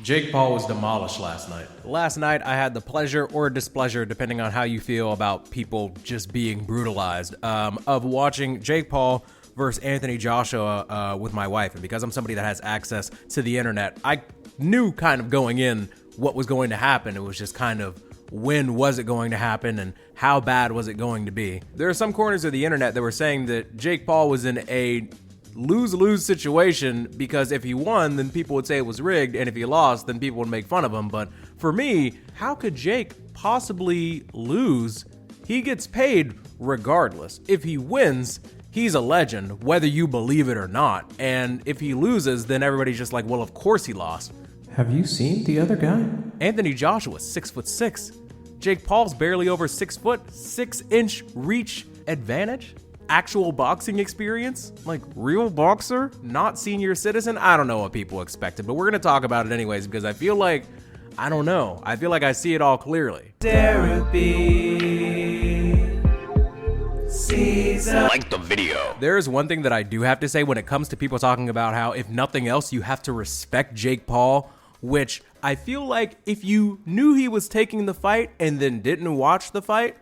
Jake Paul was demolished last night. Last night, I had the pleasure or displeasure, depending on how you feel about people just being brutalized, of watching Jake Paul versus Anthony Joshua with my wife. And because I'm somebody that has access to the internet, I knew kind of going in what was going to happen. It was just kind of when was it going to happen and how bad was it going to be. There are some corners of the internet that were saying that Jake Paul was in a lose-lose situation because if he won, then people would say it was rigged, and if he lost, then people would make fun of him. But for me, how could Jake possibly lose? He gets paid regardless. If he wins, he's a legend, whether you believe it or not. And if he loses, then everybody's just like, well, of course he lost. Have you seen the other guy? Anthony Joshua's 6'6". Jake Paul's barely over 6 foot, 6-inch reach advantage. Actual boxing experience, like real boxer, not senior citizen. I don't know what people expected, but we're going to talk about it anyways because I feel like, I don't know. I feel like I see it all clearly. Derapy season. Like the video. There is one thing that I do have to say when it comes to people talking about how, if nothing else, you have to respect Jake Paul, which I feel like if you knew he was taking the fight and then didn't watch the fight,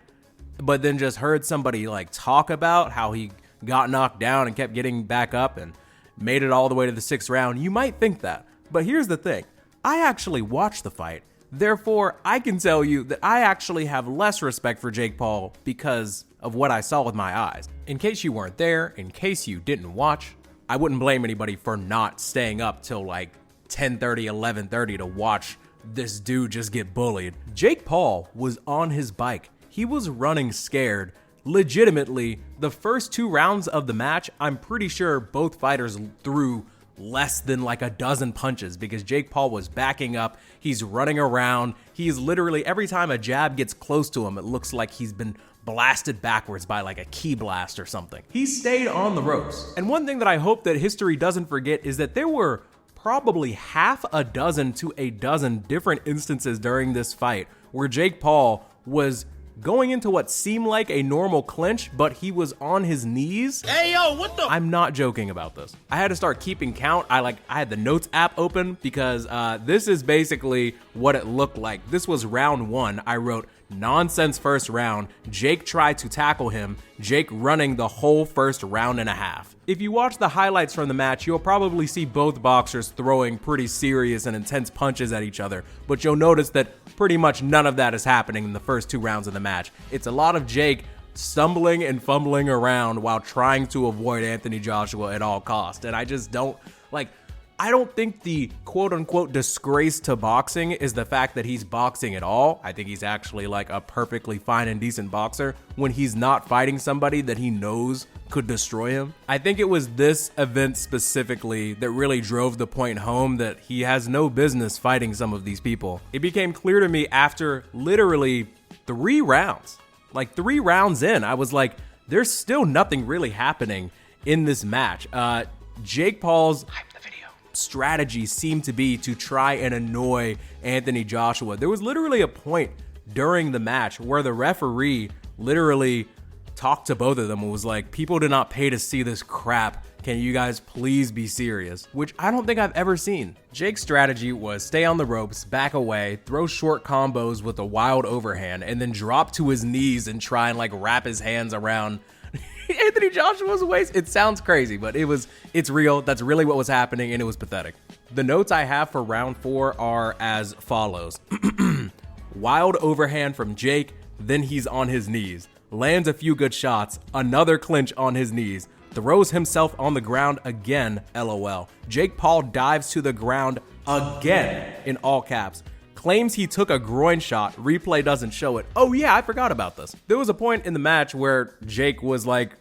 but then just heard somebody like talk about how he got knocked down and kept getting back up and made it all the way to the 6th round, you might think that. But here's the thing. I actually watched the fight. Therefore, I can tell you that I actually have less respect for Jake Paul because of what I saw with my eyes. In case you weren't there, in case you didn't watch, I wouldn't blame anybody for not staying up till like 10:30, 11:30 to watch this dude just get bullied. Jake Paul was on his bike. He was running scared. Legitimately, the first 2 rounds of the match, I'm pretty sure both fighters threw less than like a dozen punches because Jake Paul was backing up. He's running around. He's literally, every time a jab gets close to him, it looks like he's been blasted backwards by like a key blast or something. He stayed on the ropes. And one thing that I hope that history doesn't forget is that there were probably half a dozen to a dozen different instances during this fight where Jake Paul was going into what seemed like a normal clinch, but he was on his knees. Hey, yo, what the? I'm not joking about this. I had to start keeping count. I had the notes app open because this is basically what it looked like. This was round 1. I wrote, nonsense first round. Jake tried to tackle him. Jake running the whole first round and a half. If you watch the highlights from the match, you'll probably see both boxers throwing pretty serious and intense punches at each other, but you'll notice that pretty much none of that is happening in the first 2 rounds of the match. It's a lot of Jake stumbling and fumbling around while trying to avoid Anthony Joshua at all costs. And I just don't, I don't think the quote-unquote disgrace to boxing is the fact that he's boxing at all. I think he's actually like a perfectly fine and decent boxer when he's not fighting somebody that he knows could destroy him. I think it was this event specifically that really drove the point home that he has no business fighting some of these people. It became clear to me after literally 3 rounds. Like 3 rounds in, I was like, there's still nothing really happening in this match. Jake Paul's strategy seemed to be to try and annoy Anthony Joshua. There was literally a point during the match where the referee literally talked to both of them and was like, people did not pay to see this crap. Can you guys please be serious? Which I don't think I've ever seen. Jake's strategy was stay on the ropes, back away, throw short combos with a wild overhand, and then drop to his knees and try and like wrap his hands around Anthony Joshua's waist. It sounds crazy, but it's real. That's really what was happening, and it was pathetic. The notes I have for round 4 are as follows. Wild overhand from Jake, then he's on his knees. Lands a few good shots, another clinch on his knees. Throws himself on the ground again, LOL. Jake Paul dives to the ground again, in all caps. Claims he took a groin shot. Replay doesn't show it. Oh yeah, I forgot about this. There was a point in the match where Jake was like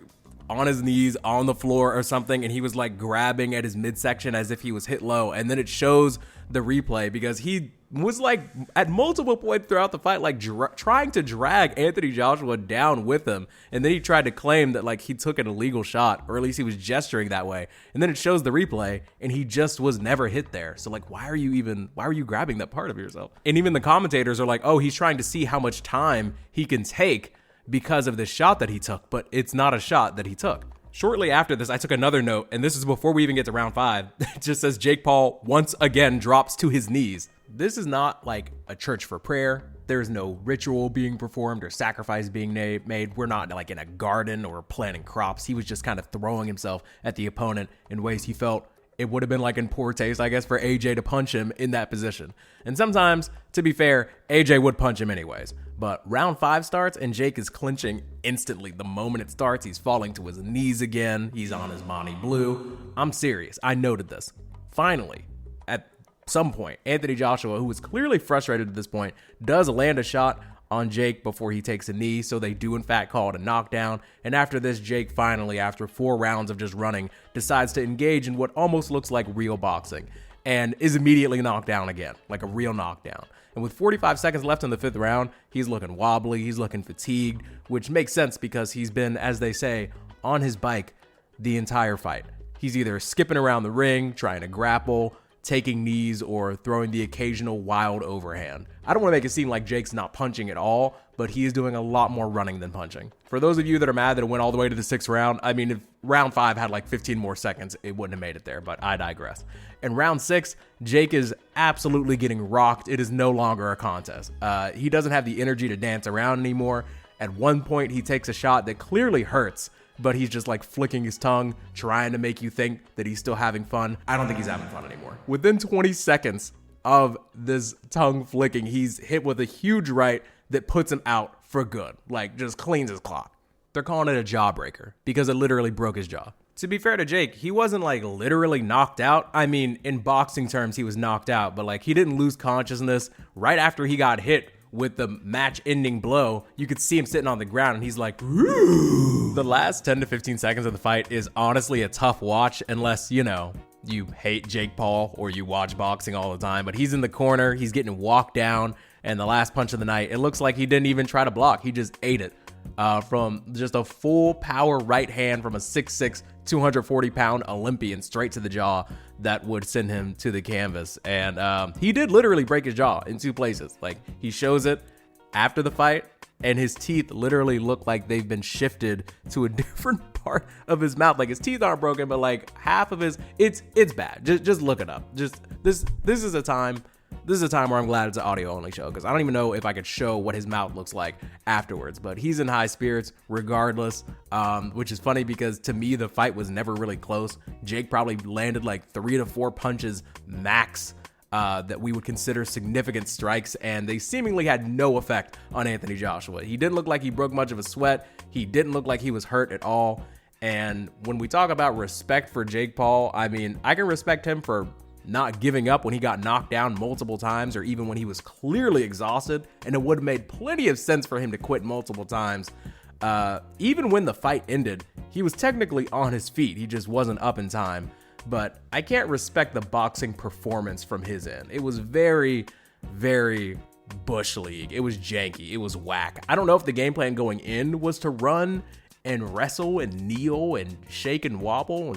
on his knees on the floor or something, and he was like grabbing at his midsection as if he was hit low, and then it shows the replay because he was like at multiple points throughout the fight like trying to drag Anthony Joshua down with him, and then he tried to claim that like he took an illegal shot, or at least he was gesturing that way, and then it shows the replay and he just was never hit there. So like, why are you grabbing that part of yourself? And even the commentators are like, oh, he's trying to see how much time he can take because of the shot that he took, but it's not a shot that he took. Shortly after this, I took another note, and this is before we even get to round 5. It just says Jake Paul once again drops to his knees. This is not like a church for prayer. There's no ritual being performed or sacrifice being made. We're not like in a garden or planting crops. He was just kind of throwing himself at the opponent in ways he felt it would have been like in poor taste, I guess, for AJ to punch him in that position. And sometimes, to be fair, AJ would punch him anyways. But round 5 starts and Jake is clinching instantly. The moment it starts, he's falling to his knees again. He's on his Bonnie Blue. I'm serious. I noted this. Finally, at some point, Anthony Joshua, who was clearly frustrated at this point, does land a shot on Jake before he takes a knee, so they do in fact call it a knockdown. And after this, Jake finally, after 4 rounds of just running, decides to engage in what almost looks like real boxing and is immediately knocked down again, like a real knockdown. And with 45 seconds left in the 5th round, he's looking wobbly, he's looking fatigued, which makes sense because he's been, as they say, on his bike the entire fight. He's either skipping around the ring, trying to grapple, taking knees, or throwing the occasional wild overhand. I don't want to make it seem like Jake's not punching at all, but he is doing a lot more running than punching. For those of you that are mad that it went all the way to the 6th round, I mean, if round 5 had like 15 more seconds, it wouldn't have made it there, but I digress. In round 6, Jake is absolutely getting rocked. It is no longer a contest. He doesn't have the energy to dance around anymore. At one point, he takes a shot that clearly hurts, but he's just like flicking his tongue, trying to make you think that he's still having fun. I don't think he's having fun anymore. Within 20 seconds of this tongue flicking, he's hit with a huge right that puts him out for good, like just cleans his clock. They're calling it a jawbreaker because it literally broke his jaw. To be fair to Jake, he wasn't like literally knocked out. I mean, in boxing terms, he was knocked out, but like he didn't lose consciousness right after he got hit with the match-ending blow. You could see him sitting on the ground, and he's like, "Ooh." The last 10 to 15 seconds of the fight is honestly a tough watch unless, you know, you hate Jake Paul or you watch boxing all the time. But he's in the corner, he's getting walked down, and the last punch of the night, it looks like he didn't even try to block. He just ate it from just a full power right hand from a 6'6", 240-pound Olympian straight to the jaw that would send him to the canvas. And he did literally break his jaw in 2 places. Like, he shows it after the fight, and his teeth literally look like they've been shifted to a different part of his mouth. Like, his teeth aren't broken, but like half of his, it's bad. Just look it up. Just this is a time where I'm glad it's an audio only show, because I don't even know if I could show what his mouth looks like afterwards. But he's in high spirits regardless, which is funny because to me the fight was never really close. Jake probably landed like 3 to 4 punches max that we would consider significant strikes, and they seemingly had no effect on Anthony Joshua. He didn't look like he broke much of a sweat. He didn't look like he was hurt at all. And when we talk about respect for Jake Paul, I mean, I can respect him for not giving up when he got knocked down multiple times, or even when he was clearly exhausted, and it would have made plenty of sense for him to quit multiple times. Even when the fight ended, he was technically on his feet. He just wasn't up in time. But I can't respect the boxing performance from his end. It was very, very Bush League. It was janky. It was whack. I don't know if the game plan going in was to run and wrestle and kneel and shake and wobble,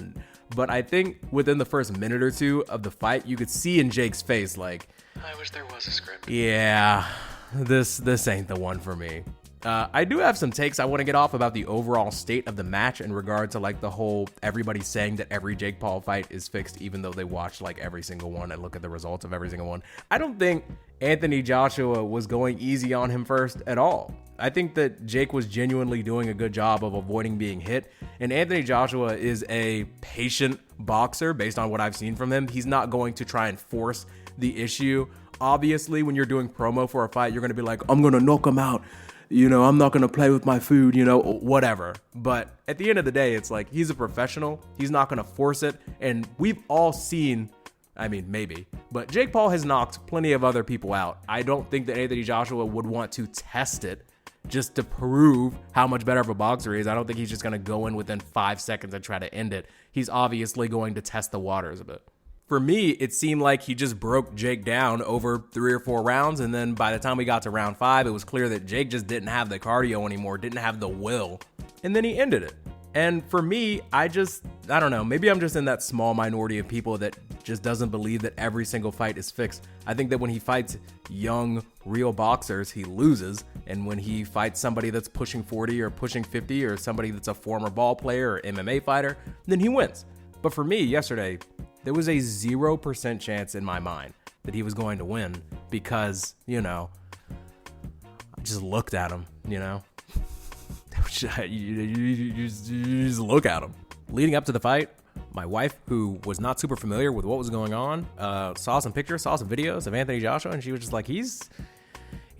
but I think within the first minute or 2 of the fight, you could see in Jake's face, like, I wish there was a script. Yeah, this ain't the one for me. I do have some takes I want to get off about the overall state of the match in regard to like the whole everybody saying that every Jake Paul fight is fixed, even though they watch like every single one and look at the results of every single one. I don't think Anthony Joshua was going easy on him first at all. I think that Jake was genuinely doing a good job of avoiding being hit, and Anthony Joshua is a patient boxer based on what I've seen from him. He's not going to try and force the issue. Obviously, when you're doing promo for a fight, you're going to be like, I'm going to knock him out. You know, I'm not going to play with my food, you know, whatever. But at the end of the day, it's like, he's a professional. He's not going to force it. And we've all seen, I mean, maybe, but Jake Paul has knocked plenty of other people out. I don't think that Anthony Joshua would want to test it just to prove how much better of a boxer he is. I don't think he's just going to go in within 5 seconds and try to end it. He's obviously going to test the waters a bit. For me, it seemed like he just broke Jake down over 3 or 4 rounds, and then by the time we got to round 5, it was clear that Jake just didn't have the cardio anymore, didn't have the will, and then he ended it. And for me, I don't know, maybe I'm just in that small minority of people that just doesn't believe that every single fight is fixed. I think that when he fights young, real boxers, he loses. And when he fights somebody that's pushing 40 or pushing 50 or somebody that's a former ball player or MMA fighter, then he wins. But for me, yesterday, there was a 0% chance in my mind that he was going to win because, I just looked at him, You just look at him. Leading up to the fight, my wife, who was not super familiar with what was going on, saw some pictures, saw some videos of Anthony Joshua, and she was just like, he's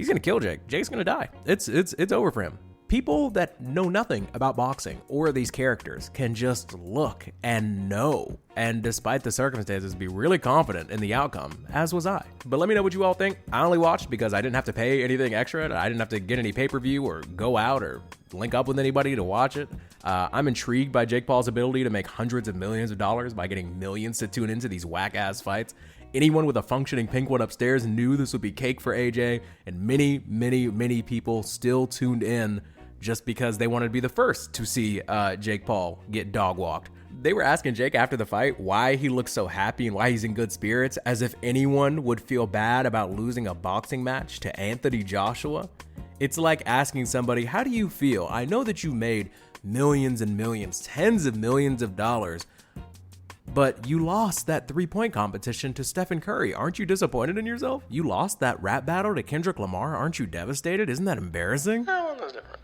gonna kill Jake. Jake's gonna die. It's over for him. People that know nothing about boxing or these characters can just look and know, and despite the circumstances, be really confident in the outcome, as was I. But let me know what you all think. I only watched because I didn't have to pay anything extra. I didn't have to get any pay-per-view or go out or link up with anybody to watch it. I'm intrigued by Jake Paul's ability to make hundreds of millions of dollars by getting millions to tune into these whack-ass fights. Anyone with a functioning pink one upstairs knew this would be cake for AJ, and many, many, many people still tuned in just because they wanted to be the first to see Jake Paul get dog walked. They were asking Jake after the fight why he looks so happy and why he's in good spirits, as if anyone would feel bad about losing a boxing match to Anthony Joshua. It's like asking somebody, how do you feel? I know that you made millions and millions, tens of millions of dollars, but you lost that 3-point competition to Stephen Curry. Aren't you disappointed in yourself? You lost that rap battle to Kendrick Lamar. Aren't you devastated? Isn't that embarrassing?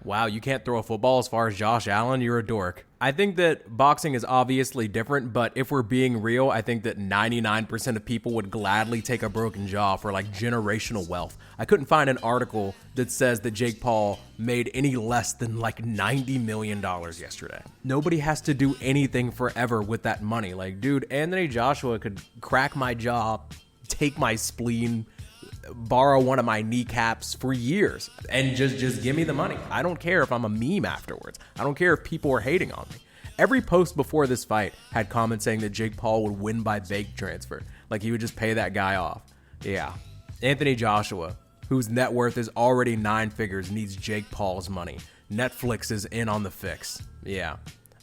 Wow, you can't throw a football as far as Josh Allen? You're a dork. I think that boxing is obviously different, but if we're being real, I think that 99% of people would gladly take a broken jaw for like generational wealth. I couldn't find an article that says that Jake Paul made any less than like $90 million yesterday. Nobody has to do anything forever with that money. Like, dude, Anthony Joshua could crack my jaw, take my spleen, borrow one of my kneecaps for years and just give me the money. I don't care if I'm a meme afterwards. I don't care if people are hating on me. Every post before this fight had comments saying that Jake Paul would win by bank transfer. Like he would just pay that guy off. Yeah. Anthony Joshua, whose net worth is already 9 figures, needs Jake Paul's money. Netflix is in on the fix. Yeah.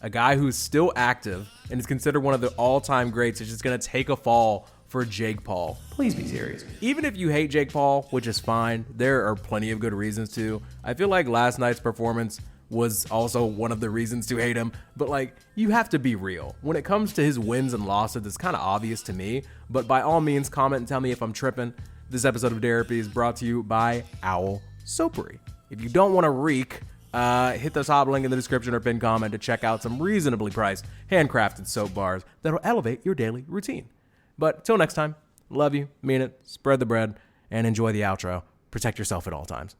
A guy who's still active and is considered one of the all-time greats is just going to take a fall for Jake Paul. Please be serious. Even if you hate Jake Paul, which is fine, there are plenty of good reasons to. I feel like last night's performance was also one of the reasons to hate him, but like, you have to be real. When it comes to his wins and losses, it's kind of obvious to me, but by all means, comment and tell me if I'm tripping. This episode of Derapy is brought to you by Owl Soapery. If you don't want to reek, hit the top link in the description or pinned comment to check out some reasonably priced, handcrafted soap bars that'll elevate your daily routine. But till next time, love you, mean it, spread the bread, and enjoy the outro. Protect yourself at all times.